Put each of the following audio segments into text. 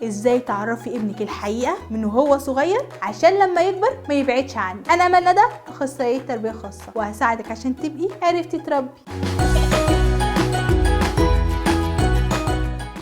ازاي تعرفي ابنك الحقيقه من وهو صغير عشان لما يكبر ما يبعدش عنك. انا منى ده اخصائيه تربيه خاصه، وهساعدك عشان تبقي عرفتي تربي.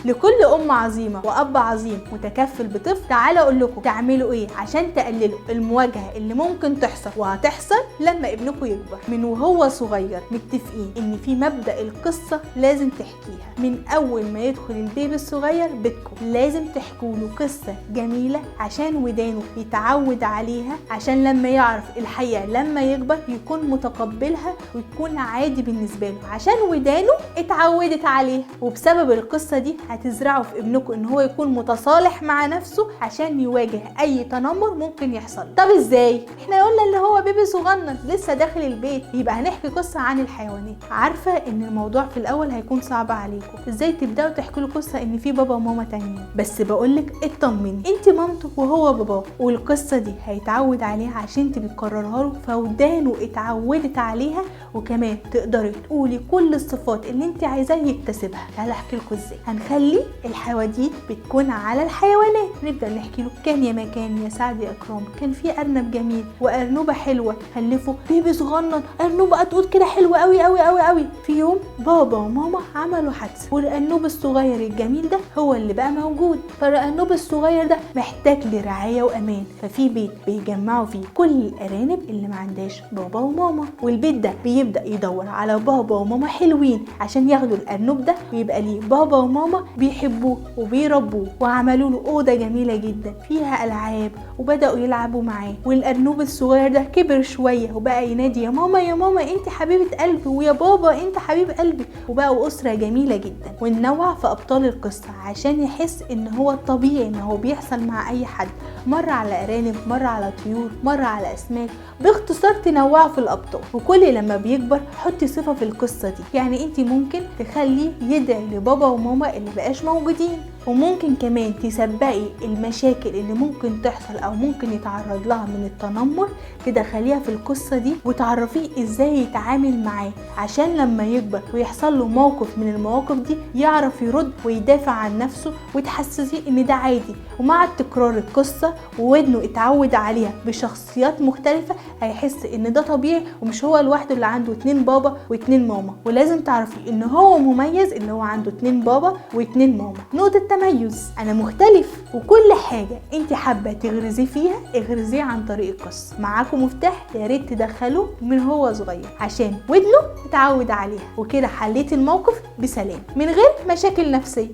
لكل ام عظيمه واب عظيم متكفل بطفل، تعالى اقول لكم تعملوا ايه عشان تقللوا المواجهه اللي ممكن تحصل وهتحصل لما ابنكم يكبر. من وهو صغير متفقين ان في مبدا القصه لازم تحكيها من اول ما يدخل البيبي الصغير بيتكم، لازم تحكوا له قصه جميله عشان ودانه يتعود عليها، عشان لما يعرف الحقيقه لما يكبر يكون متقبلها ويكون عادي بالنسبه له، عشان ودانه اتعودت عليها. وبسبب القصه دي هتزرعوا في ابنكم ان هو يكون متصالح مع نفسه عشان يواجه اي تنمر ممكن يحصل. طب ازاي؟ احنا قلنا اللي هو بيبي صغنن لسه داخل البيت، يبقى هنحكي قصه عن الحيوانات. عارفه ان الموضوع في الاول هيكون صعب عليكم، ازاي تبداوا تحكوا له قصه ان في بابا وماما تانيين، بس بقولك اطمني، انت مامته وهو باباه، والقصه دي هيتعود عليها عشان انت بتكررها له فودانه اتعودت عليها، وكمان تقدري تقولي كل الصفات اللي انت عايزاه يكتسبها. تعالى احكي لكم ازاي. هنخلي الحواديت بتكون على الحيوانات، نبدا نحكي له كان يا مكان يا سعد يا اكرام كان في ارنب جميل وارنوبه حلوه خلفوا بيبي صغنن، ارنوبه قطوط كده حلوه قوي قوي قوي قوي. في يوم بابا وماما عملوا حادثه، والارنوب الصغير الجميل ده هو اللي بقى موجود، فالارنوب الصغير ده محتاج لرعايه وامان، ففي بيت بيجمعوا فيه كل الارانب اللي ما عندهاش بابا وماما، والبيت ده بيبدا يدور على بابا وماما حلوين عشان ياخدوا الارنوب ده ويبقى ليه بابا وماما بيحبوه وبيربوه. وعملوا له اوضه جميله جدا فيها العاب وبداوا يلعبوا معاه، والارنوب الصغير ده كبر شويه وبقى ينادي يا ماما يا ماما انت حبيبه قلبي، ويا بابا انت حبيب قلبي، وبقوا اسره جميله جدا. وننوع في ابطال القصه عشان يحس ان هو الطبيعي ان هو بيحصل مع اي حد، مره على ارانب، مره على طيور، مره على اسماك. باختصار تنوعوا في الابطال، وكل لما بيكبر حطي صفه في القصه دي. يعني انت ممكن تخليه يدعي لبابا وماما اللي بقاش موجودين، وممكن كمان تسبقي المشاكل اللي ممكن تحصل او ممكن يتعرض لها من التنمر، تدخليها في القصه دي وتعرفيه ازاي يتعامل معاه عشان لما يكبر ويحصل له موقف من المواقف دي يعرف يرد ويدافع عن نفسه، وتحسسيه ان ده عادي. ومع تكرار القصه وودنه اتعود عليها بشخصيات مختلفه هيحس ان ده طبيعي ومش هو لوحده اللي عنده 2 بابا و2 ماما. ولازم تعرفي ان هو مميز اللي هو عنده 2 بابا و2 ماما. نقطه تميز، انا مختلف، وكل حاجه انت حابه تغرزيه فيها اغرزيه عن طريق القصه. معاكم مفتاح، يا ريت تدخلوه من هو صغير عشان ودنه يتعود عليها، وكده حليت الموقف بسلام من غير مشاكل نفسيه.